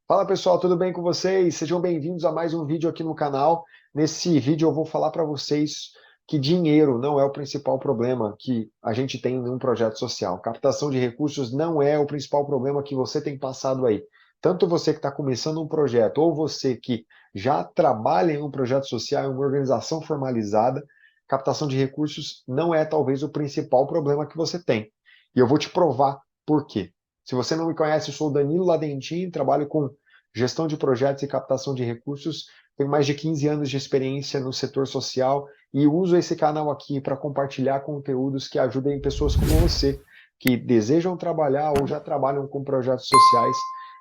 Fala pessoal, tudo bem com vocês? Sejam bem-vindos a mais um vídeo aqui no canal. Nesse vídeo eu vou falar para vocês que dinheiro não é o principal problema que a gente tem em um projeto social. Captação de recursos não é o principal problema que você tem passado aí. Tanto você que está começando um projeto ou você que já trabalha em um projeto social, em uma organização formalizada, captação de recursos não é talvez o principal problema que você tem. E eu vou te provar por quê. Se você não me conhece, eu sou o Danilo Ladentim, trabalho com gestão de projetos e captação de recursos, tenho mais de 15 anos de experiência no setor social e uso esse canal aqui para compartilhar conteúdos que ajudem pessoas como você, que desejam trabalhar ou já trabalham com projetos sociais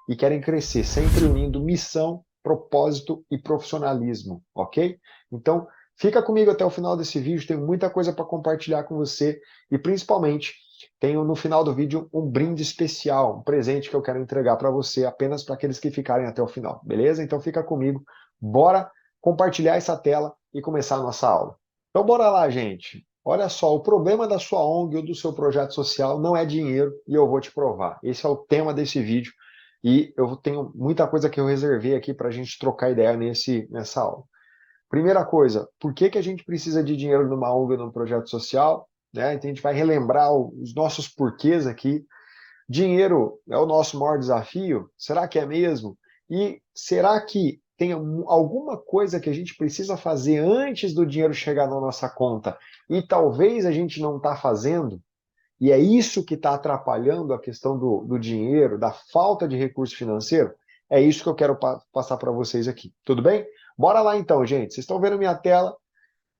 e querem crescer, sempre unindo missão, propósito e profissionalismo, ok? Então, fica comigo até o final desse vídeo, tenho muita coisa para compartilhar com você e principalmente tenho no final do vídeo um brinde especial, um presente que eu quero entregar para você, apenas para aqueles que ficarem até o final, beleza? Então fica comigo, bora compartilhar essa tela e começar a nossa aula. Então bora lá, gente. Olha só, o problema da sua ONG ou do seu projeto social não é dinheiro e eu vou te provar. Esse é o tema desse vídeo e eu tenho muita coisa que eu reservei aqui para a gente trocar ideia nessa aula. Primeira coisa, por que que a gente precisa de dinheiro numa ONG ou num projeto social? Né? Então a gente vai relembrar os nossos porquês aqui. Dinheiro é o nosso maior desafio? Será que é mesmo? E será que tem alguma coisa que a gente precisa fazer antes do dinheiro chegar na nossa conta e talvez a gente não está fazendo? E é isso que está atrapalhando a questão do dinheiro, da falta de recurso financeiro? É isso que eu quero passar para vocês aqui. Tudo bem? Bora lá então, gente. Vocês estão vendo minha tela?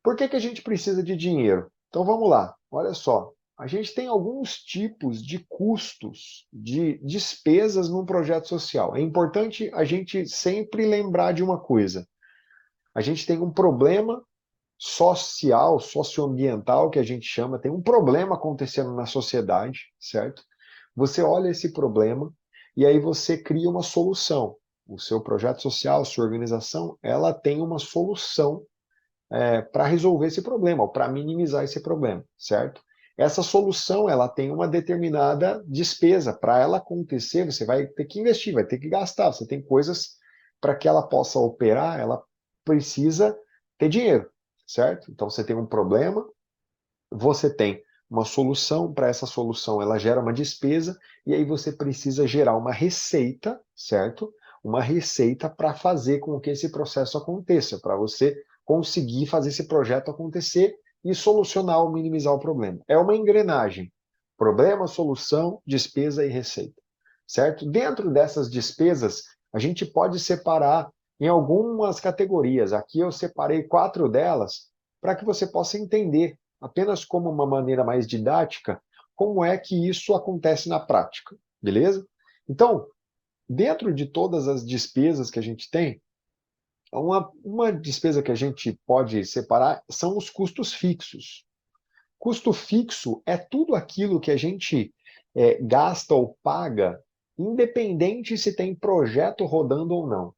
Por que que a gente precisa de dinheiro? Então vamos lá. Olha só. A gente tem alguns tipos de custos, de despesas num projeto social. É importante a gente sempre lembrar de uma coisa. A gente tem um problema social, socioambiental, que a gente chama, tem um problema acontecendo na sociedade, certo? Você olha esse problema e aí você cria uma solução. O seu projeto social, a sua organização, ela tem uma solução para resolver esse problema, ou para minimizar esse problema, certo? Essa solução, ela tem uma determinada despesa. Para ela acontecer, você vai ter que investir, vai ter que gastar. Você tem coisas para que ela possa operar, ela precisa ter dinheiro, certo? Então você tem um problema, você tem uma solução, para essa solução ela gera uma despesa, e aí você precisa gerar uma receita, certo? Uma receita para fazer com que esse processo aconteça, para você conseguir fazer esse projeto acontecer e solucionar ou minimizar o problema. É uma engrenagem. Problema, solução, despesa e receita, certo? Dentro dessas despesas, a gente pode separar em algumas categorias. Aqui eu separei 4 delas para que você possa entender apenas como uma maneira mais didática, como é que isso acontece na prática, beleza? Então, dentro de todas as despesas que a gente tem, uma despesa que a gente pode separar são os custos fixos. Custo fixo é tudo aquilo que a gente gasta ou paga, independente se tem projeto rodando ou não.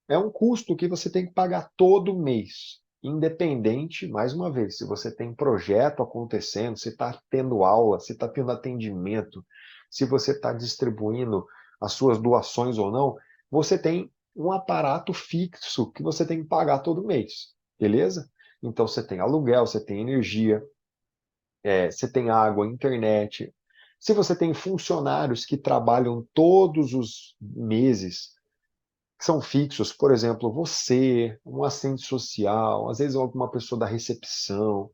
É um custo que você tem que pagar todo mês, independente, mais uma vez, se você tem projeto acontecendo, se está tendo aula, se está tendo atendimento, se você está distribuindo as suas doações ou não, você tem um aparato fixo que você tem que pagar todo mês, beleza? Então você tem aluguel, você tem energia, você tem água, internet. Se você tem funcionários que trabalham todos os meses, que são fixos, por exemplo, você, um assistente social, às vezes alguma pessoa da recepção,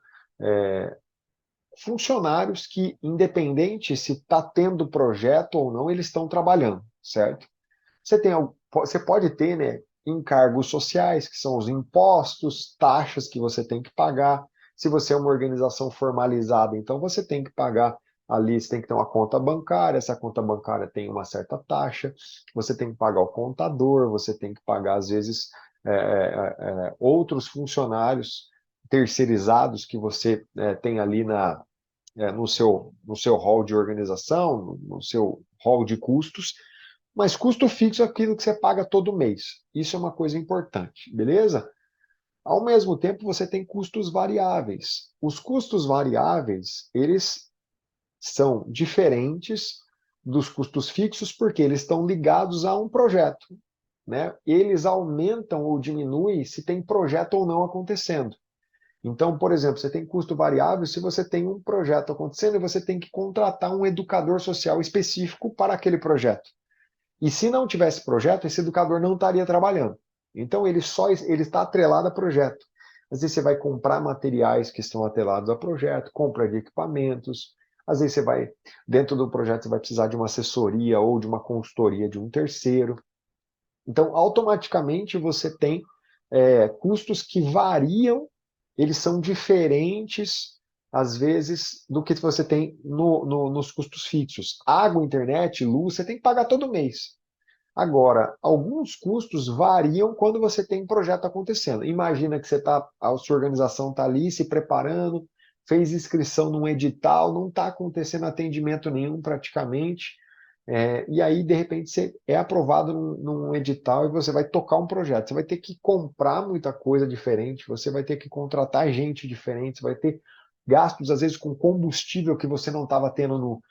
funcionários que, independente se está tendo projeto ou não, eles estão trabalhando, certo? Você pode ter, né, encargos sociais, que são os impostos, taxas que você tem que pagar. Se você é uma organização formalizada, então você tem que pagar ali, você tem que ter uma conta bancária, essa conta bancária tem uma certa taxa, você tem que pagar o contador, você tem que pagar, às vezes, outros funcionários terceirizados que você tem ali no seu hall de organização, no seu hall de custos, mas custo fixo é aquilo que você paga todo mês. Isso é uma coisa importante, beleza? Ao mesmo tempo, você tem custos variáveis. Os custos variáveis, eles são diferentes dos custos fixos porque eles estão ligados a um projeto. né, eles aumentam ou diminuem se tem projeto ou não acontecendo. Então, por exemplo, você tem custo variável se você tem um projeto acontecendo e você tem que contratar um educador social específico para aquele projeto. E se não tivesse projeto, esse educador não estaria trabalhando. Então, ele está atrelado a projeto. Às vezes você vai comprar materiais que estão atrelados a projeto, compra de equipamentos. Às vezes você vai, dentro do projeto, você vai precisar de uma assessoria ou de uma consultoria de um terceiro. Então, automaticamente você tem custos que variam, eles são diferentes, às vezes, do que você tem nos custos fixos. Água, internet, luz, você tem que pagar todo mês. Agora, alguns custos variam quando você tem um projeto acontecendo. Imagina que a sua organização está ali se preparando, fez inscrição num edital, não está acontecendo atendimento nenhum praticamente, e aí, de repente, você é aprovado num edital e você vai tocar um projeto. Você vai ter que comprar muita coisa diferente, você vai ter que contratar gente diferente, você vai ter gastos, às vezes, com combustível que você não estava tendo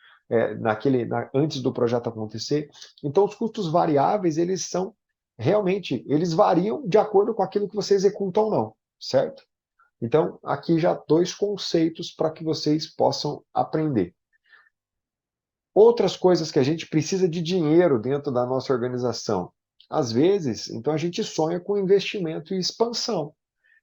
antes do projeto acontecer. Então, os custos variáveis, eles são realmente, eles variam de acordo com aquilo que você executa ou não, certo? Então, aqui já dois conceitos para que vocês possam aprender. Outras coisas que a gente precisa de dinheiro dentro da nossa organização. Às vezes, então a gente sonha com investimento e expansão.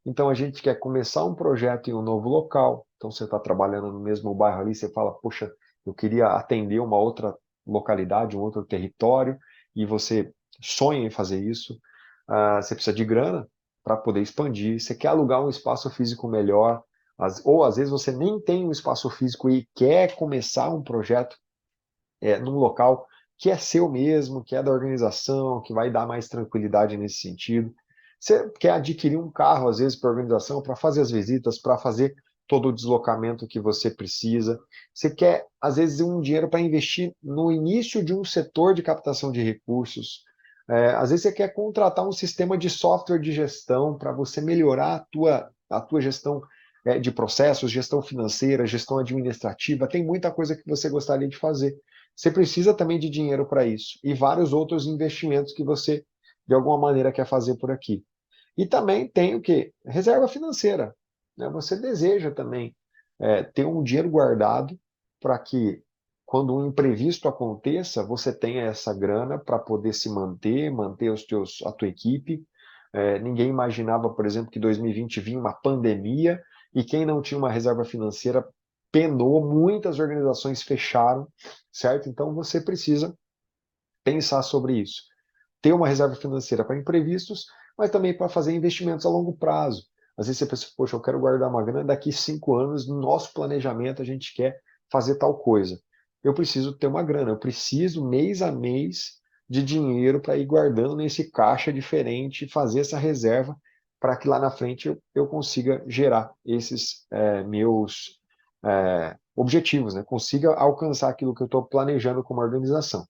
Então a gente quer começar um projeto em um novo local. Então você está trabalhando no mesmo bairro ali, você fala, poxa, eu queria atender uma outra localidade, um outro território, e você sonha em fazer isso. Você precisa de grana para poder expandir. Você quer alugar um espaço físico melhor, ou às vezes você nem tem um espaço físico e quer começar um projeto num local que é seu mesmo, que é da organização, que vai dar mais tranquilidade nesse sentido. Você quer adquirir um carro, às vezes, para a organização, para fazer as visitas, para fazer todo o deslocamento que você precisa. Você quer, às vezes, um dinheiro para investir no início de um setor de captação de recursos. Às vezes você quer contratar um sistema de software de gestão para você melhorar a tua gestão de processos, gestão financeira, gestão administrativa. Tem muita coisa que você gostaria de fazer. Você precisa também de dinheiro para isso e vários outros investimentos que você, de alguma maneira, quer fazer por aqui. E também tem o quê? Reserva financeira, né? Você deseja também ter um dinheiro guardado para que, quando um imprevisto aconteça, você tenha essa grana para poder se manter a tua equipe. Ninguém imaginava, por exemplo, que 2020 vinha uma pandemia e quem não tinha uma reserva financeira penou, muitas organizações fecharam, certo? Então você precisa pensar sobre isso. Ter uma reserva financeira para imprevistos, mas também para fazer investimentos a longo prazo. Às vezes você pensa, poxa, eu quero guardar uma grana, daqui 5 anos, no nosso planejamento, a gente quer fazer tal coisa. Eu preciso ter uma grana, eu preciso, mês a mês, de dinheiro para ir guardando nesse caixa diferente, fazer essa reserva, para que lá na frente eu consiga gerar esses meus objetivos, né? Consiga alcançar aquilo que eu estou planejando como organização.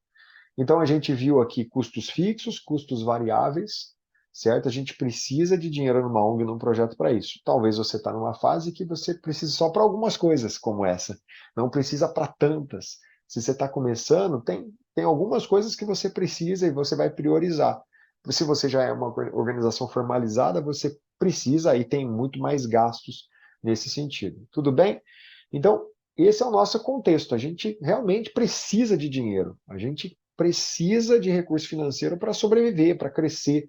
Então a gente viu aqui custos fixos, custos variáveis, certo? A gente precisa de dinheiro numa ONG, num projeto para isso. Talvez você está numa fase que você precise só para algumas coisas como essa, não precisa para tantas. Se você está começando, tem algumas coisas que você precisa e você vai priorizar. Se você já é uma organização formalizada, você precisa e tem muito mais gastos nesse sentido. Tudo bem? Então, esse é o nosso contexto. A gente realmente precisa de dinheiro. A gente precisa de recurso financeiro para sobreviver, para crescer,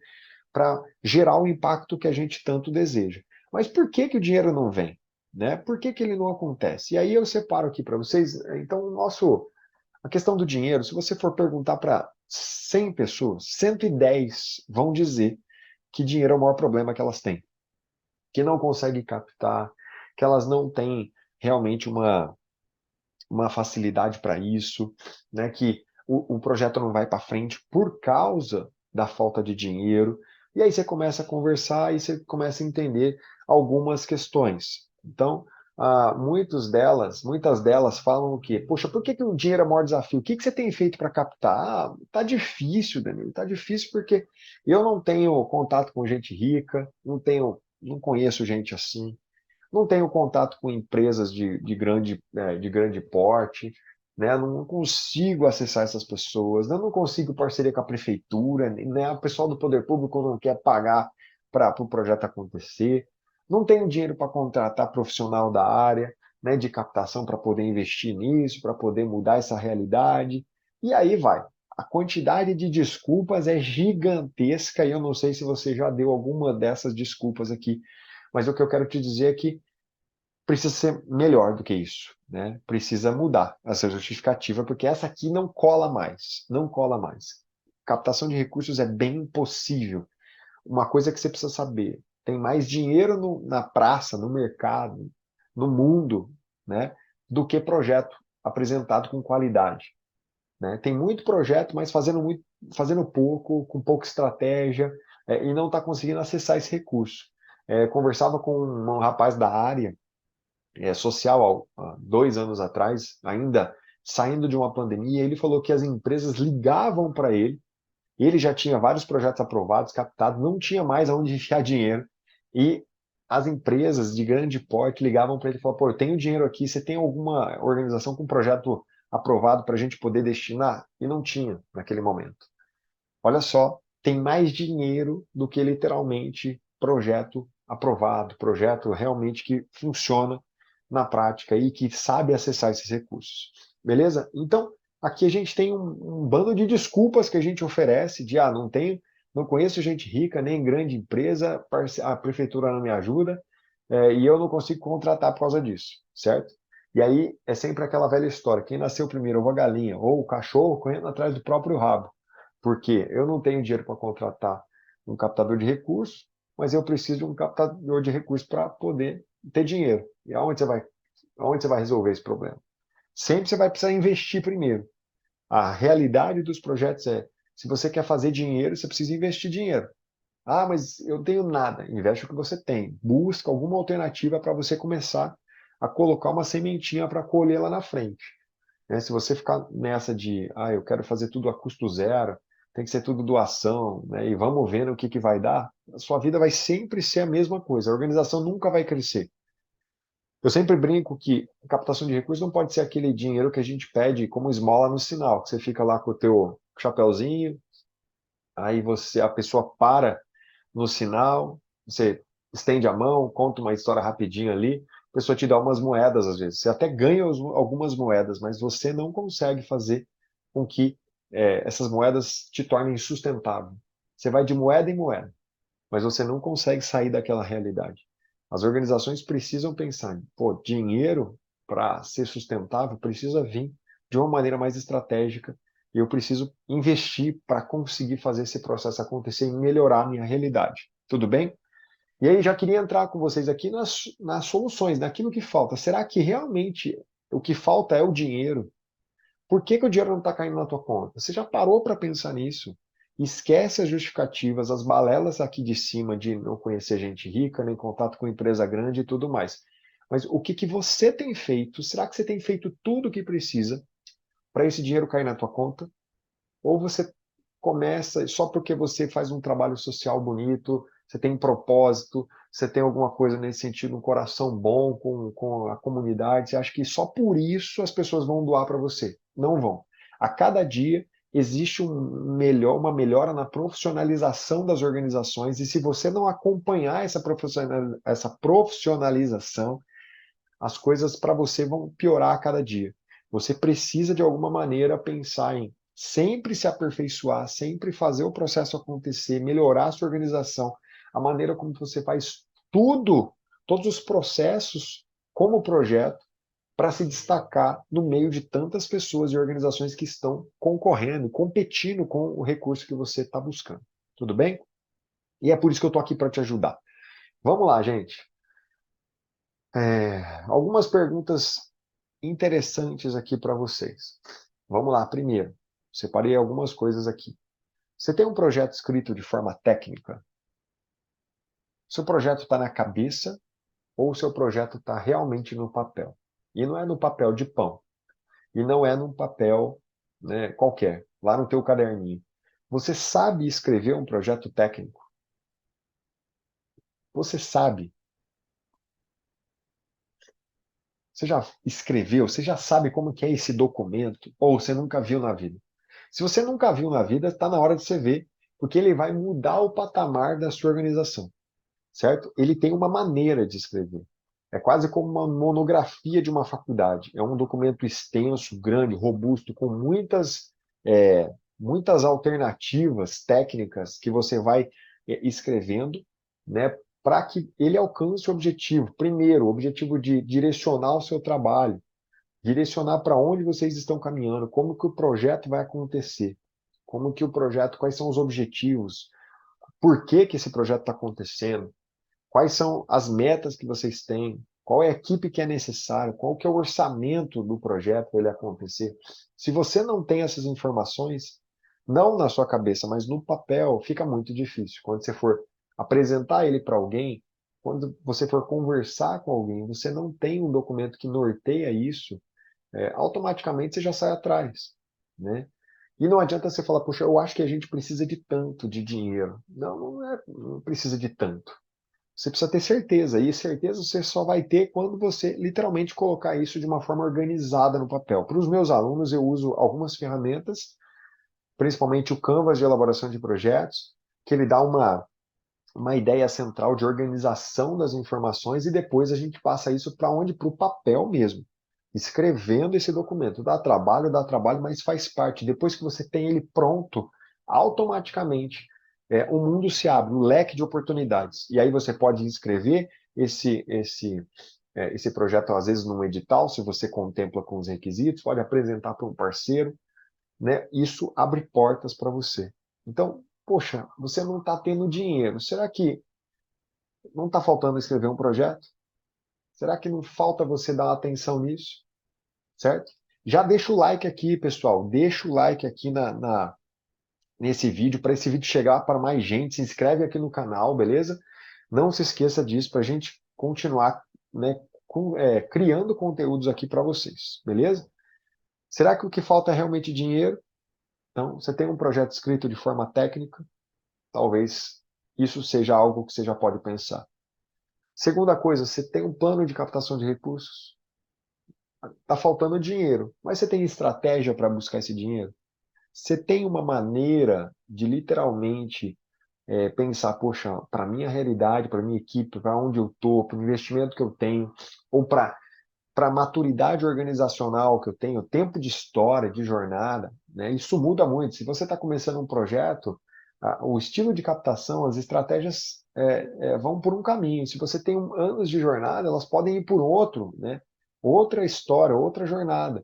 para gerar o impacto que a gente tanto deseja. Mas por que que o dinheiro não vem? Né? Por que que ele não acontece? E aí eu separo aqui para vocês, então, a questão do dinheiro, se você for perguntar para 100 pessoas, 110 vão dizer que dinheiro é o maior problema que elas têm, que não conseguem captar, que elas não têm realmente uma facilidade para isso, né? Que o projeto não vai para frente por causa da falta de dinheiro. E aí você começa a conversar e você começa a entender algumas questões. Então, muitas delas falam o quê? Poxa, por que o dinheiro é o maior desafio? O que você tem feito para captar? Tá difícil, Danilo, tá difícil porque eu não tenho contato com gente rica, não conheço gente assim, não tenho contato com empresas de grande porte, né? Eu não consigo acessar essas pessoas, eu não consigo parceria com a prefeitura, né? O pessoal do poder público não quer pagar para o projeto acontecer, não tenho dinheiro para contratar profissional da área, né, de captação para poder investir nisso, para poder mudar essa realidade, e aí vai. A quantidade de desculpas é gigantesca e eu não sei se você já deu alguma dessas desculpas aqui, mas o que eu quero te dizer é que precisa ser melhor do que isso, né? Precisa mudar essa justificativa, porque essa aqui não cola mais, não cola mais. Captação de recursos é bem impossível. Uma coisa que você precisa saber, tem mais dinheiro na praça, no mercado, no mundo, né, do que projeto apresentado com qualidade, né? Tem muito projeto, mas fazendo pouco, com pouca estratégia, e não está conseguindo acessar esse recurso. Conversava com um rapaz da área, social há 2 anos atrás, ainda saindo de uma pandemia, ele falou que as empresas ligavam para ele já tinha vários projetos aprovados, captados, não tinha mais aonde enfiar dinheiro, e as empresas de grande porte ligavam para ele e falavam, pô, eu tenho dinheiro aqui, você tem alguma organização com projeto aprovado para a gente poder destinar? E não tinha naquele momento. Olha só, tem mais dinheiro do que literalmente projeto aprovado, projeto realmente que funciona na prática e que sabe acessar esses recursos. Beleza? Então, aqui a gente tem um bando de desculpas que a gente oferece de, não tenho, não conheço gente rica, nem grande empresa, a prefeitura não me ajuda, e eu não consigo contratar por causa disso, certo? E aí é sempre aquela velha história, quem nasceu primeiro, ou a galinha, ou o cachorro correndo atrás do próprio rabo. Porque eu não tenho dinheiro para contratar um captador de recursos, mas eu preciso de um captador de recursos para poder ter dinheiro. E aonde você vai resolver esse problema? Sempre você vai precisar investir primeiro. A realidade dos projetos é, se você quer fazer dinheiro, você precisa investir dinheiro. Mas eu tenho nada. Investe o que você tem. Busca alguma alternativa para você começar a colocar uma sementinha para colher lá na frente. Né? Se você ficar nessa de, eu quero fazer tudo a custo zero, tem que ser tudo doação, né? E vamos vendo o que vai dar, a sua vida vai sempre ser a mesma coisa, a organização nunca vai crescer. Eu sempre brinco que a captação de recursos não pode ser aquele dinheiro que a gente pede como esmola no sinal, que você fica lá com o teu chapeuzinho, aí a pessoa para no sinal, você estende a mão, conta uma história rapidinho ali, a pessoa te dá umas moedas às vezes. Você até ganha algumas moedas, mas você não consegue fazer com que essas moedas te tornem sustentável. Você vai de moeda em moeda, mas você não consegue sair daquela realidade. As organizações precisam pensar em, dinheiro para ser sustentável precisa vir de uma maneira mais estratégica e eu preciso investir para conseguir fazer esse processo acontecer e melhorar a minha realidade. Tudo bem? E aí já queria entrar com vocês aqui nas soluções, naquilo que falta. Será que realmente o que falta é o dinheiro? Por que o dinheiro não está caindo na tua conta? Você já parou para pensar nisso? Esquece as justificativas, as balelas aqui de cima de não conhecer gente rica, nem contato com empresa grande e tudo mais. Mas o que você tem feito? Será que você tem feito tudo o que precisa para esse dinheiro cair na tua conta? Ou você começa só porque você faz um trabalho social bonito, você tem um propósito, você tem alguma coisa nesse sentido, um coração bom com a comunidade, você acha que só por isso as pessoas vão doar para você? Não vão. A cada dia existe uma melhora na profissionalização das organizações, e se você não acompanhar essa profissionalização, as coisas para você vão piorar a cada dia. Você precisa, de alguma maneira, pensar em sempre se aperfeiçoar, sempre fazer o processo acontecer, melhorar a sua organização, a maneira como você faz tudo, todos os processos como projeto, para se destacar no meio de tantas pessoas e organizações que estão concorrendo, competindo com o recurso que você está buscando. Tudo bem? E é por isso que eu estou aqui para te ajudar. Vamos lá, gente. Algumas perguntas interessantes aqui para vocês. Vamos lá, primeiro, separei algumas coisas aqui. Você tem um projeto escrito de forma técnica? Seu projeto está na cabeça ou o seu projeto está realmente no papel? E não é no papel de pão. E não é num papel, né, qualquer, lá no teu caderninho. Você sabe escrever um projeto técnico? Você sabe. Você já escreveu? Você já sabe como que é esse documento? Ou você nunca viu na vida? Se você nunca viu na vida, está na hora de você ver, porque ele vai mudar o patamar da sua organização, certo? Ele tem uma maneira de escrever. É quase como uma monografia de uma faculdade. É um documento extenso, grande, robusto, com muitas alternativas técnicas que você vai escrevendo, né, para que ele alcance o objetivo. Primeiro, o objetivo de direcionar o seu trabalho, direcionar para onde vocês estão caminhando, como que o projeto vai acontecer, como que o projeto, quais são os objetivos, por que que esse projeto está acontecendo, quais são as metas que vocês têm, qual é a equipe que é necessária, qual que é o orçamento do projeto para ele acontecer. Se você não tem essas informações, não na sua cabeça, mas no papel, fica muito difícil. Quando você for apresentar ele para alguém, quando você for conversar com alguém, você não tem um documento que norteia isso, automaticamente você já sai atrás, né? E não adianta você falar, poxa, eu acho que a gente precisa de tanto de dinheiro. Não, não precisa de tanto. Você precisa ter certeza, e certeza você só vai ter quando você literalmente colocar isso de uma forma organizada no papel. Para os meus alunos, eu uso algumas ferramentas, principalmente o Canvas de elaboração de projetos, que ele dá uma ideia central de organização das informações e depois a gente passa isso para onde? Para o papel mesmo. Escrevendo esse documento. Dá trabalho, mas faz parte. Depois que você tem ele pronto, automaticamente o mundo se abre, um leque de oportunidades. E aí você pode escrever esse projeto, às vezes, num edital, se você contempla com os requisitos, pode apresentar para um parceiro, né? Isso abre portas para você. Então, poxa, você não está tendo dinheiro. Será que não está faltando escrever um projeto? Será que não falta você dar atenção nisso? Certo? Já deixa o like aqui, pessoal. Deixa o like aqui nesse vídeo, para esse vídeo chegar para mais gente. Se inscreve aqui no canal, beleza? Não se esqueça disso para a gente continuar, né, criando conteúdos aqui para vocês, beleza? Será que o que falta é realmente dinheiro? Então, você tem um projeto escrito de forma técnica? Talvez isso seja algo que você já pode pensar. Segunda coisa, você tem um plano de captação de recursos? Está faltando dinheiro, mas você tem estratégia para buscar esse dinheiro? Você tem uma maneira de literalmente pensar, poxa, para a minha realidade, para a minha equipe, para onde eu estou, para o investimento que eu tenho, ou para a maturidade organizacional que eu tenho, tempo de história, de jornada, né? Isso muda muito. Se você está começando um projeto, o estilo de captação, as estratégias vão por um caminho. Se você tem anos de jornada, elas podem ir por outro, né? Outra história, outra jornada.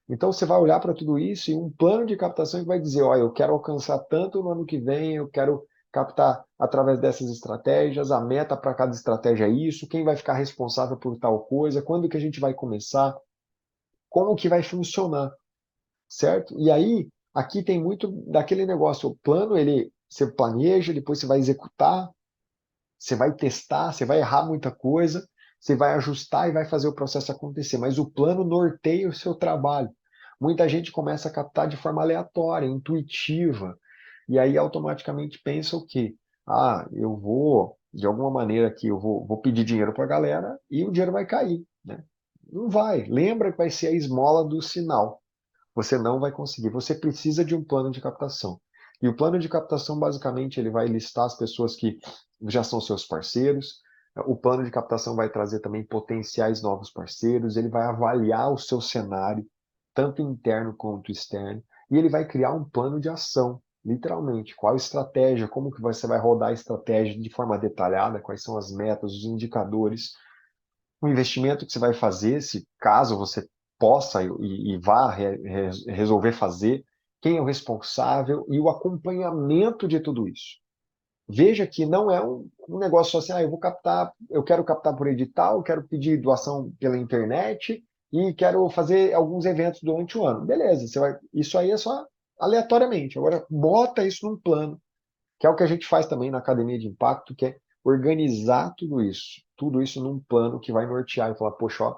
Então você vai olhar para tudo isso e um plano de captação que vai dizer, olha, eu quero alcançar tanto no ano que vem, eu quero captar através dessas estratégias, a meta para cada estratégia é isso, quem vai ficar responsável por tal coisa, quando que a gente vai começar, como que vai funcionar, certo? E aí, aqui tem muito daquele negócio, o plano, ele você planeja, depois você vai executar, você vai testar, você vai errar muita coisa, você vai ajustar e vai fazer o processo acontecer, mas o plano norteia o seu trabalho. Muita gente começa a captar de forma aleatória, intuitiva, e aí automaticamente pensa o quê? Ah, eu vou, de alguma maneira aqui, eu vou pedir dinheiro para a galera e o dinheiro vai cair, né? Não vai. Lembra que vai ser a esmola do sinal. Você não vai conseguir. Você precisa de um plano de captação. E o plano de captação, basicamente, ele vai listar as pessoas que já são seus parceiros. O plano de captação vai trazer também potenciais novos parceiros. Ele vai avaliar o seu cenário, tanto interno quanto externo. E ele vai criar um plano de ação, literalmente. Qual estratégia, como que você vai rodar a estratégia de forma detalhada, quais são as metas, os indicadores, o investimento que você vai fazer, se caso você possa e vá resolver fazer, quem é o responsável e o acompanhamento de tudo isso. Veja que não é um negócio só assim, eu vou captar, eu quero captar por edital, eu quero pedir doação pela internet e quero fazer alguns eventos durante o ano. Beleza, isso aí é só aleatoriamente. Agora, bota isso num plano, que é o que a gente faz também na Academia de Impacto, que é organizar tudo isso num plano que vai nortear e falar, poxa, ó,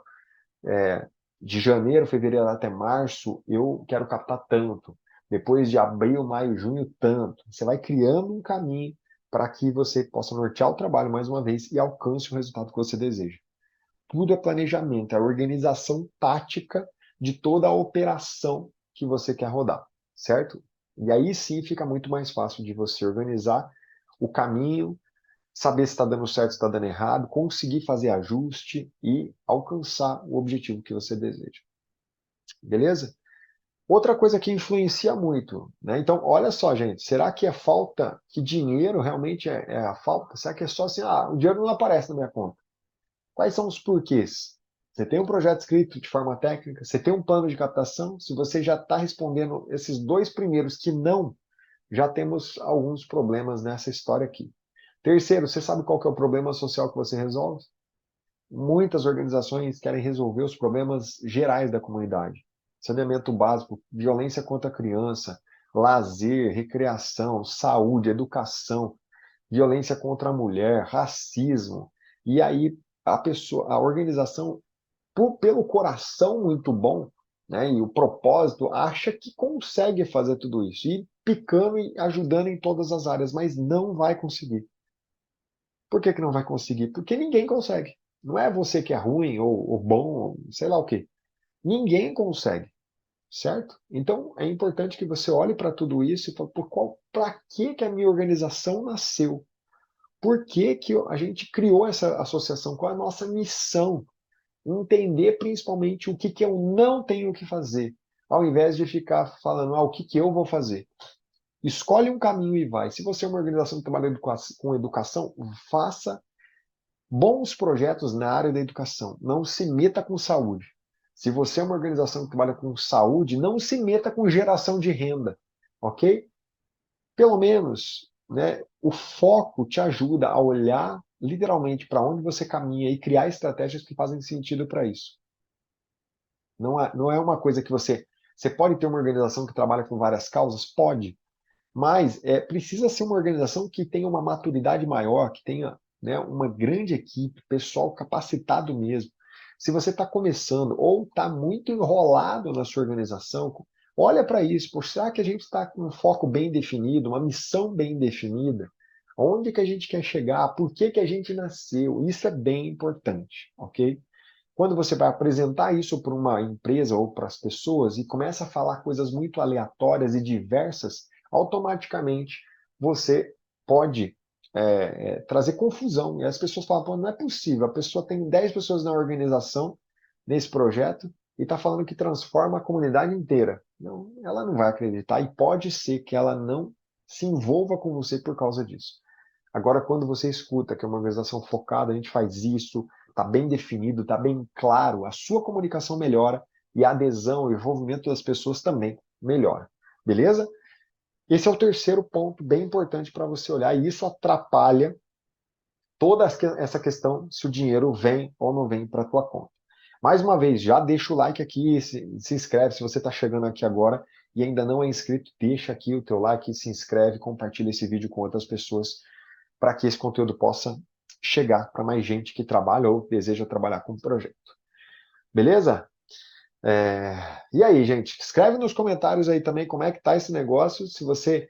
de janeiro, fevereiro até março, eu quero captar tanto. Depois de abril, maio, junho, tanto. Você vai criando um caminho para que você possa nortear o trabalho mais uma vez e alcance o resultado que você deseja. tudo é planejamento, é a organização tática de toda a operação que você quer rodar, certo? E aí sim fica muito mais fácil de você organizar o caminho, saber se está dando certo, se está dando errado, conseguir fazer ajuste e alcançar o objetivo que você deseja. Beleza? Outra coisa que influencia muito, né? Então, olha só, gente, será que é falta, que dinheiro realmente é a falta? Será que é só assim, o dinheiro não aparece na minha conta? Quais são os porquês? Você tem um projeto escrito de forma técnica, você tem um plano de captação, se você já está respondendo esses dois primeiros que não, já temos alguns problemas nessa história aqui. Terceiro, você sabe qual que é o problema social que você resolve? Muitas organizações querem resolver os problemas gerais da comunidade. Saneamento básico, violência contra a criança, lazer, recreação, saúde, educação, violência contra a mulher, racismo. E aí a organização, pelo coração muito bom, né, e o propósito, acha que consegue fazer tudo isso, e picando e ajudando em todas as áreas, mas não vai conseguir. Por que que não vai conseguir? Porque ninguém consegue. Não é você que é ruim ou bom, ou sei lá o quê. Ninguém consegue, certo? Então é importante que você olhe para tudo isso e fale, para que que a minha organização nasceu? Por que que a gente criou essa associação? Qual é a nossa missão? Entender principalmente o que que eu não tenho que fazer, ao invés de ficar falando, o que que eu vou fazer. Escolhe um caminho e vai. Se você é uma organização que trabalha com educação, faça bons projetos na área da educação. Não se meta com saúde. Se você é uma organização que trabalha com saúde, não se meta com geração de renda, ok? Pelo menos, né, o foco te ajuda a olhar literalmente para onde você caminha e criar estratégias que fazem sentido para isso. Não é uma coisa que você pode ter uma organização que trabalha com várias causas? Pode, mas precisa ser uma organização que tenha uma maturidade maior, que tenha, né, uma grande equipe, pessoal capacitado mesmo. Se você está começando ou está muito enrolado na sua organização, olha para isso. Será que a gente está com um foco bem definido, uma missão bem definida? Onde que a gente quer chegar? Por que que a gente nasceu? Isso é bem importante, ok? Quando você vai apresentar isso para uma empresa ou para as pessoas e começa a falar coisas muito aleatórias e diversas, automaticamente você pode trazer confusão. E as pessoas falam, pô, não é possível, a pessoa tem 10 pessoas na organização, nesse projeto, e está falando que transforma a comunidade inteira. Não, ela não vai acreditar e pode ser que ela não se envolva com você por causa disso. Agora, quando você escuta que é uma organização focada, a gente faz isso, está bem definido, está bem claro, a sua comunicação melhora e a adesão, o envolvimento das pessoas também melhora. Beleza? Esse é o terceiro ponto bem importante para você olhar, e isso atrapalha toda essa questão se o dinheiro vem ou não vem para a tua conta. Mais uma vez, já deixa o like aqui, se inscreve se você está chegando aqui agora e ainda não é inscrito, deixa aqui o teu like, se inscreve, compartilha esse vídeo com outras pessoas para que esse conteúdo possa chegar para mais gente que trabalha ou deseja trabalhar com o projeto. Beleza? E aí, gente, escreve nos comentários aí também como é que tá esse negócio, se você,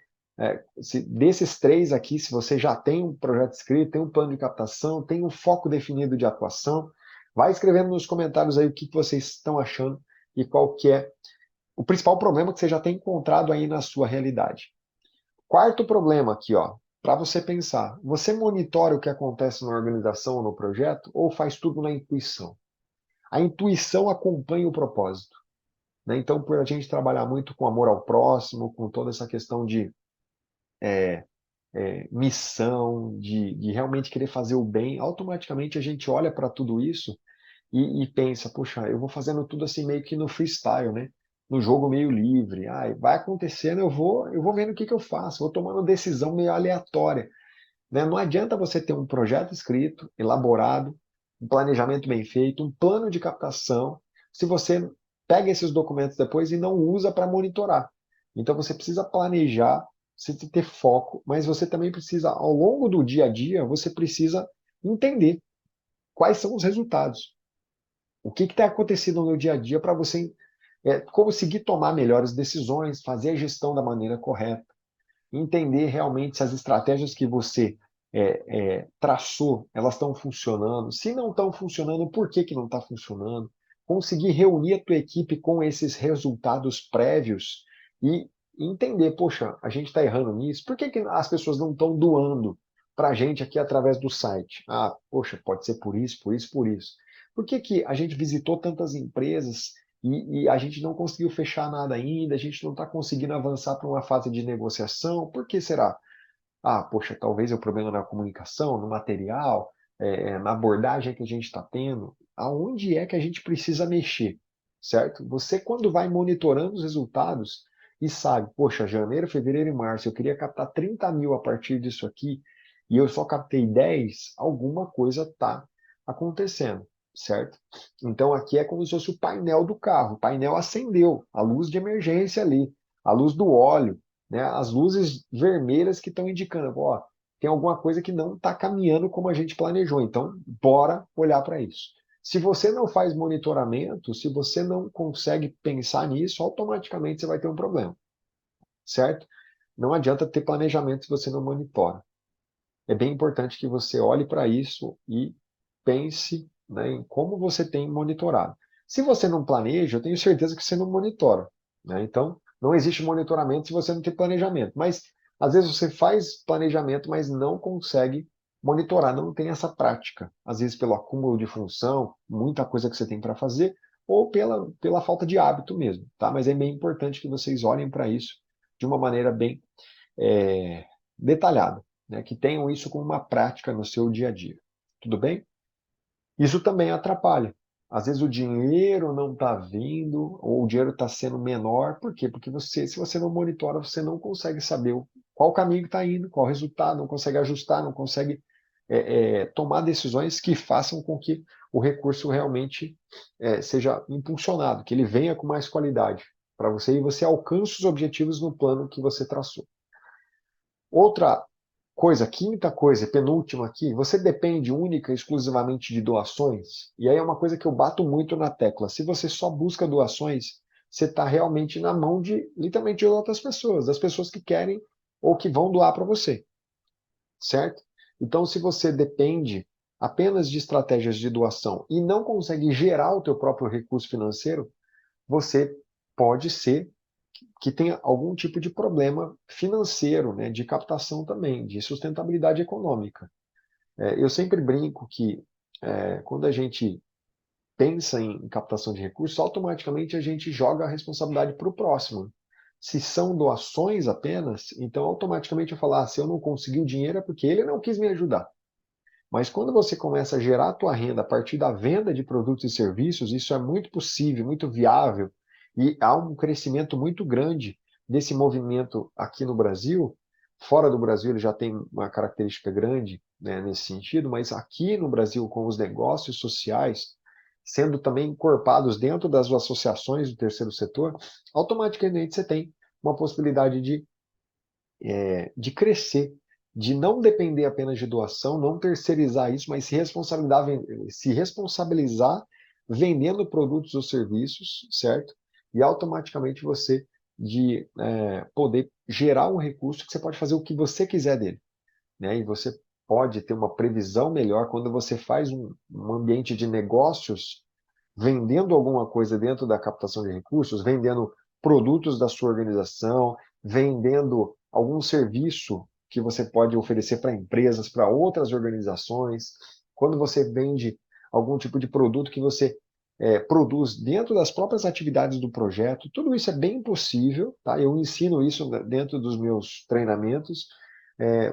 desses três aqui, se você já tem um projeto escrito, tem um plano de captação, tem um foco definido de atuação, vai escrevendo nos comentários aí o que vocês estão achando e qual que é o principal problema que você já tem encontrado aí na sua realidade. Quarto problema aqui, ó, para você pensar, você monitora o que acontece na organização ou no projeto ou faz tudo na intuição? A intuição acompanha o propósito, né? Então, por a gente trabalhar muito com amor ao próximo, com toda essa questão de missão, de realmente querer fazer o bem, automaticamente a gente olha para tudo isso e pensa, poxa, eu vou fazendo tudo assim meio que no freestyle, né? No jogo meio livre. Vai acontecendo, eu vou vendo o que que eu faço, vou tomando decisão meio aleatória, né? Não adianta você ter um projeto escrito, elaborado, um planejamento bem feito, um plano de captação, se você pega esses documentos depois e não usa para monitorar. Então você precisa planejar, você precisa ter foco, mas você também precisa, ao longo do dia a dia, você precisa entender quais são os resultados. O que está acontecendo no dia a dia para você conseguir tomar melhores decisões, fazer a gestão da maneira correta, entender realmente se as estratégias que você traçou, elas estão funcionando? Se não estão funcionando, por que não está funcionando? Conseguir reunir a tua equipe com esses resultados prévios e entender, poxa, a gente está errando nisso, por que as pessoas não estão doando para a gente aqui através do site? Ah, poxa, pode ser por isso, por isso, por isso. Por que a gente visitou tantas empresas e a gente não conseguiu fechar nada ainda, a gente não está conseguindo avançar para uma fase de negociação? Por que será? Ah, poxa, talvez é o problema na comunicação, no material, na abordagem que a gente está tendo. Aonde é que a gente precisa mexer, certo? Você, quando vai monitorando os resultados e sabe, poxa, janeiro, fevereiro e março, eu queria captar 30 mil a partir disso aqui e eu só captei 10, alguma coisa está acontecendo, certo? Então aqui é como se fosse o painel do carro. O painel acendeu, a luz de emergência ali, a luz do óleo, né, as luzes vermelhas que estão indicando, ó, tem alguma coisa que não está caminhando como a gente planejou, então bora olhar para isso. Se você não faz monitoramento, se você não consegue pensar nisso, automaticamente você vai ter um problema, certo? Não adianta ter planejamento se você não monitora. É bem importante que você olhe para isso e pense, né, em como você tem monitorado. Se você não planeja, eu tenho certeza que você não monitora, né? Então, não existe monitoramento se você não tem planejamento. Mas, às vezes, você faz planejamento, mas não consegue monitorar, não tem essa prática. Às vezes, pelo acúmulo de função, muita coisa que você tem para fazer, ou pela falta de hábito mesmo, tá? Mas é bem importante que vocês olhem para isso de uma maneira bem é, detalhada, né? Que tenham isso como uma prática no seu dia a dia. Tudo bem? Isso também atrapalha. Às vezes o dinheiro não está vindo, ou o dinheiro está sendo menor. Por quê? Porque você, se você não monitora, você não consegue saber qual caminho que está indo, qual resultado, não consegue ajustar, não consegue tomar decisões que façam com que o recurso realmente seja impulsionado, que ele venha com mais qualidade para você e você alcance os objetivos no plano que você traçou. Outra coisa, quinta coisa, penúltima aqui, você depende única e exclusivamente de doações? E aí é uma coisa que eu bato muito na tecla. Se você só busca doações, você está realmente na mão de, literalmente, de outras pessoas, das pessoas que querem ou que vão doar para você, certo? Então, se você depende apenas de estratégias de doação e não consegue gerar o teu próprio recurso financeiro, você pode ser que tenha algum tipo de problema financeiro, né, de captação também, de sustentabilidade econômica. Eu sempre brinco que quando a gente pensa em captação de recursos, automaticamente a gente joga a responsabilidade para o próximo. Se são doações apenas, então automaticamente eu falar, se eu não consegui o dinheiro é porque ele não quis me ajudar. Mas quando você começa a gerar a tua renda a partir da venda de produtos e serviços, isso é muito possível, muito viável, e há um crescimento muito grande desse movimento aqui no Brasil. Fora do Brasil ele já tem uma característica grande, né, nesse sentido, mas aqui no Brasil, com os negócios sociais sendo também encorpados dentro das associações do terceiro setor, automaticamente você tem uma possibilidade de crescer, de não depender apenas de doação, não terceirizar isso, mas se responsabilizar vendendo produtos ou serviços, certo? E automaticamente você poder gerar um recurso que você pode fazer o que você quiser dele, né? E você pode ter uma previsão melhor quando você faz um ambiente de negócios vendendo alguma coisa dentro da captação de recursos, vendendo produtos da sua organização, vendendo algum serviço que você pode oferecer para empresas, para outras organizações. Quando você vende algum tipo de produto que você produz dentro das próprias atividades do projeto, tudo isso é bem possível, tá? Eu ensino isso dentro dos meus treinamentos.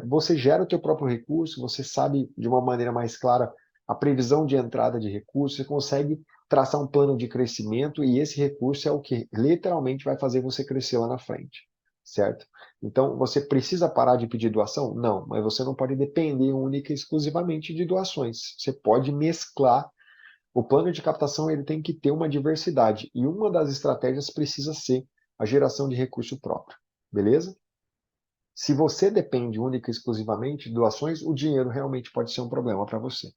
Você gera o teu próprio recurso, você sabe de uma maneira mais clara a previsão de entrada de recursos, você consegue traçar um plano de crescimento e esse recurso é o que literalmente vai fazer você crescer lá na frente, certo? Então, você precisa parar de pedir doação? Não, mas você não pode depender única e exclusivamente de doações. Você pode mesclar. O plano de captação ele tem que ter uma diversidade e uma das estratégias precisa ser a geração de recurso próprio, beleza? Se você depende única e exclusivamente de doações, o dinheiro realmente pode ser um problema para você.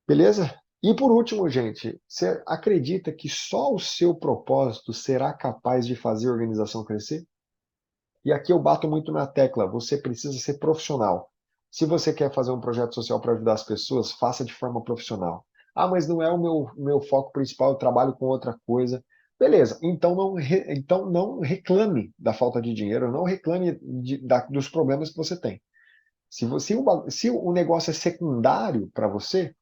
Beleza? E por último, gente, você acredita que só o seu propósito será capaz de fazer a organização crescer? E aqui eu bato muito na tecla, você precisa ser profissional. Se você quer fazer um projeto social para ajudar as pessoas, faça de forma profissional. Ah, mas não é o meu foco principal, eu trabalho com outra coisa. Beleza, então não reclame da falta de dinheiro, não reclame dos problemas que você tem. Se o negócio é secundário para você,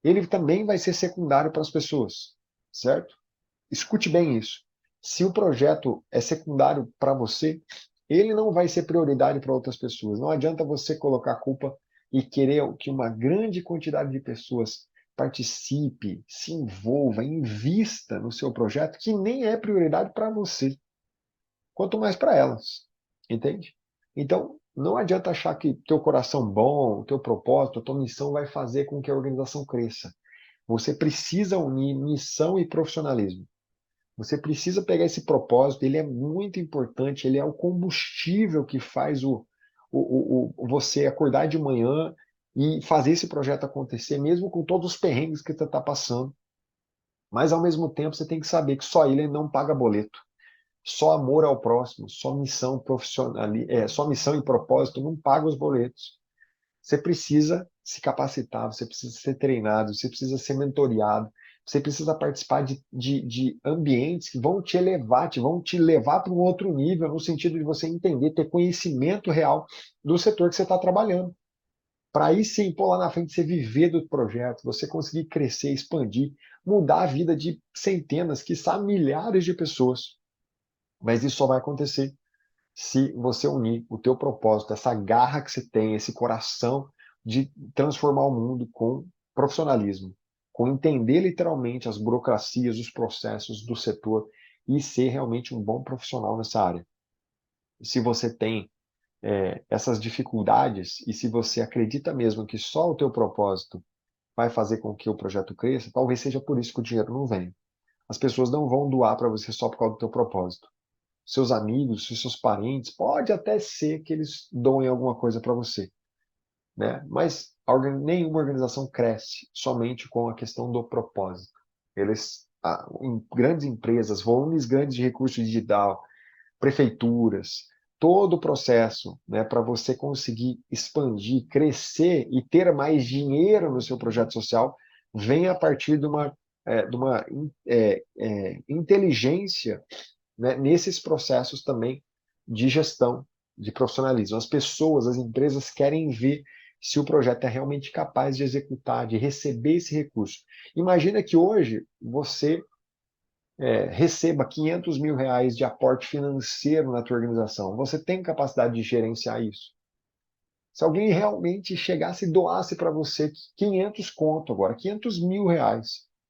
ele também vai ser secundário para as pessoas, certo? Escute bem isso. Se o projeto é secundário para você, ele não vai ser prioridade para outras pessoas. Não adianta você colocar a culpa e querer que uma grande quantidade de pessoas participe, se envolva, invista no seu projeto, que nem é prioridade para você, quanto mais para elas. Entende? Então, não adianta achar que teu coração bom, teu propósito, tua missão vai fazer com que a organização cresça. Você precisa unir missão e profissionalismo. Você precisa pegar esse propósito, ele é muito importante, ele é o combustível que faz você acordar de manhã e fazer esse projeto acontecer, mesmo com todos os perrengues que você está passando. Mas, ao mesmo tempo, você tem que saber que só ele não paga boleto. Só amor ao próximo, só missão profissional, só missão e propósito não paga os boletos. Você precisa se capacitar, você precisa ser treinado, você precisa ser mentoreado, você precisa participar de ambientes que vão te elevar, vão te levar para um outro nível, no sentido de você entender, ter conhecimento real do setor que você está trabalhando. Para aí sim, pô, lá na frente, você viver do projeto, você conseguir crescer, expandir, mudar a vida de centenas, quiçá milhares de pessoas. Mas isso só vai acontecer se você unir o teu propósito, essa garra que você tem, esse coração de transformar o mundo com profissionalismo, com entender literalmente as burocracias, os processos do setor e ser realmente um bom profissional nessa área. Se você tem essas dificuldades e se você acredita mesmo que só o teu propósito vai fazer com que o projeto cresça, talvez seja por isso que o dinheiro não vem. As pessoas não vão doar para você só por causa do teu propósito. Seus amigos, seus parentes, pode até ser que eles doem alguma coisa para você, né? Mas nenhuma organização cresce somente com a questão do propósito. Grandes empresas, volumes grandes de recursos digital, prefeituras, todo o processo, né, para você conseguir expandir, crescer e ter mais dinheiro no seu projeto social, vem a partir de uma inteligência, né, nesses processos também de gestão, de profissionalismo. As pessoas, as empresas querem ver se o projeto é realmente capaz de executar, de receber esse recurso. Imagina que hoje você receba R$ 500 mil de aporte financeiro na tua organização. Você tem capacidade de gerenciar isso? Se alguém realmente chegasse e doasse para você 500 conto agora, R$ 500 mil,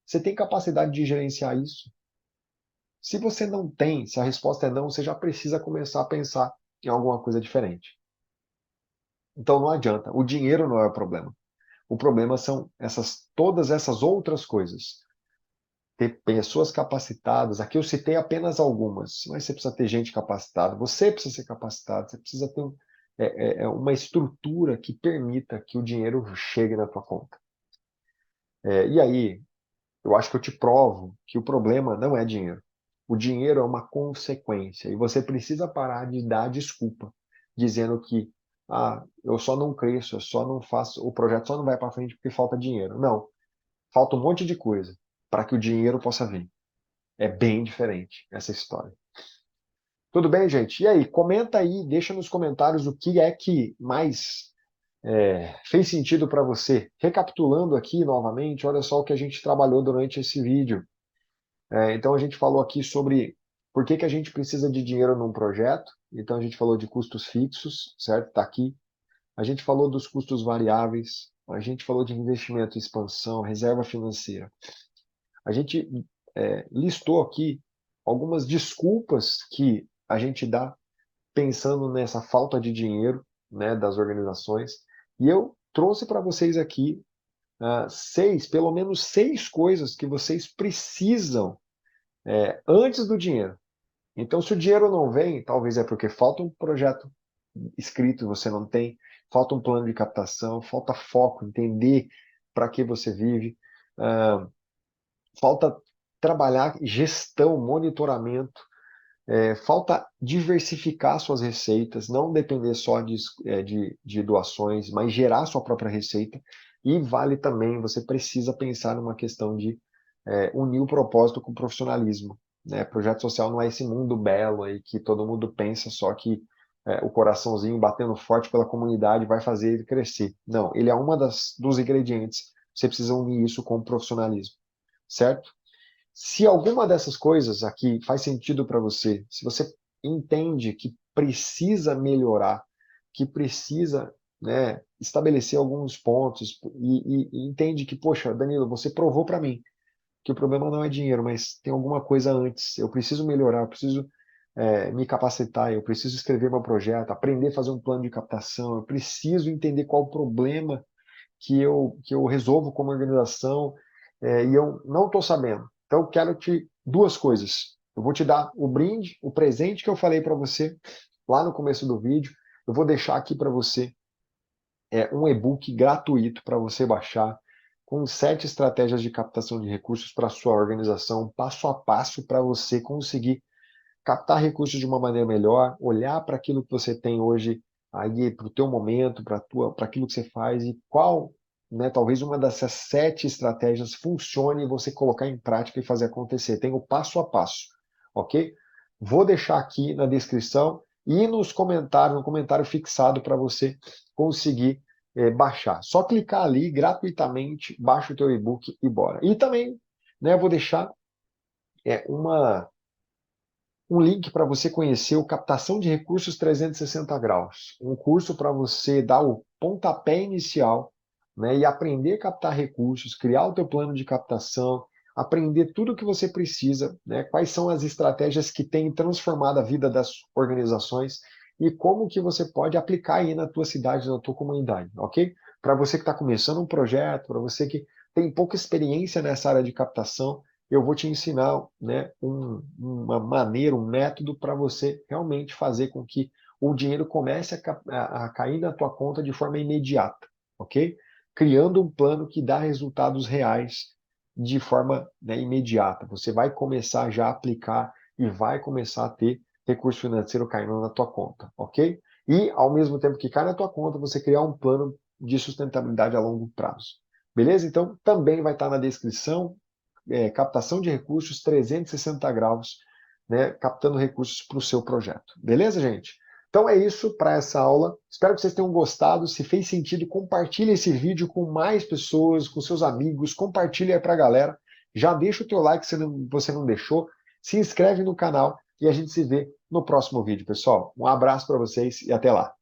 você tem capacidade de gerenciar isso? Se você não tem, se a resposta é não, você já precisa começar a pensar em alguma coisa diferente. Então não adianta, o dinheiro não é o problema. O problema são todas essas outras coisas. Ter pessoas capacitadas, aqui eu citei apenas algumas, mas você precisa ter gente capacitada, você precisa ser capacitado, você precisa ter uma estrutura que permita que o dinheiro chegue na tua conta. E aí, eu acho que eu te provo que o problema não é dinheiro. O dinheiro é uma consequência e você precisa parar de dar desculpa, dizendo que eu só não cresço, eu só não faço, o projeto só não vai para frente porque falta dinheiro. Não, falta um monte de coisa para que o dinheiro possa vir. É bem diferente essa história. Tudo bem, gente? E aí, comenta aí, deixa nos comentários o que é que mais fez sentido para você. Recapitulando aqui novamente, olha só o que a gente trabalhou durante esse vídeo. Então a gente falou aqui sobre por que a gente precisa de dinheiro num projeto. Então a gente falou de custos fixos, certo? Está aqui. A gente falou dos custos variáveis. A gente falou de investimento, expansão, reserva financeira. A gente listou aqui algumas desculpas que a gente dá pensando nessa falta de dinheiro, né, das organizações. E eu trouxe para vocês aqui pelo menos seis coisas que vocês precisam antes do dinheiro. Então, se o dinheiro não vem, talvez é porque falta um projeto escrito e você não tem, falta um plano de captação, falta foco, entender para que você vive, falta trabalhar gestão, monitoramento, Falta diversificar suas receitas, não depender só de doações, mas gerar sua própria receita. E vale também, você precisa pensar numa questão de unir o propósito com o profissionalismo, né? Projeto social não é esse mundo belo aí que todo mundo pensa só que o coraçãozinho batendo forte pela comunidade vai fazer ele crescer. Não, ele é uma dos ingredientes. Você precisa unir isso com o profissionalismo, certo? Se alguma dessas coisas aqui faz sentido para você, se você entende que precisa melhorar, que precisa, né, estabelecer alguns pontos e entende que, poxa, Danilo, você provou para mim que o problema não é dinheiro, mas tem alguma coisa antes. Eu preciso melhorar, eu preciso me capacitar, eu preciso escrever meu projeto, aprender a fazer um plano de captação, eu preciso entender qual o problema que eu resolvo como organização e eu não estou sabendo. Então, eu quero te duas coisas. Eu vou te dar o brinde, o presente que eu falei para você lá no começo do vídeo. Eu vou deixar aqui para você um e-book gratuito para você baixar com 7 estratégias de captação de recursos para a sua organização, passo a passo para você conseguir captar recursos de uma maneira melhor, olhar para aquilo que você tem hoje aí para o teu momento, para aquilo que você faz e qual, né, talvez uma dessas 7 estratégias funcione e você colocar em prática e fazer acontecer. Tem o passo a passo, ok? Vou deixar aqui na descrição e nos comentários, no comentário fixado para você conseguir baixar. Só clicar ali gratuitamente, baixa o teu e-book e bora. E também, né, vou deixar um link para você conhecer o Captação de Recursos 360 Graus, um curso para você dar o pontapé inicial, né, e aprender a captar recursos, criar o teu plano de captação, aprender tudo o que você precisa, né, quais são as estratégias que têm transformado a vida das organizações e como que você pode aplicar aí na tua cidade, na tua comunidade, ok? Para você que está começando um projeto, para você que tem pouca experiência nessa área de captação, eu vou te ensinar, né, uma maneira, um método para você realmente fazer com que o dinheiro comece a cair na tua conta de forma imediata, ok? Criando um plano que dá resultados reais de forma, né, imediata. Você vai começar já a aplicar e vai começar a ter recurso financeiro caindo na tua conta, ok? E, ao mesmo tempo que cai na tua conta, você criar um plano de sustentabilidade a longo prazo. Beleza? Então, também vai estar na descrição captação de recursos 360 graus, né, captando recursos para o seu projeto. Beleza, gente? Então é isso para essa aula. Espero que vocês tenham gostado. Se fez sentido, compartilhe esse vídeo com mais pessoas, com seus amigos, compartilhe aí para a galera. Já deixa o teu like se você não deixou, se inscreve no canal e a gente se vê no próximo vídeo, pessoal. Um abraço para vocês e até lá.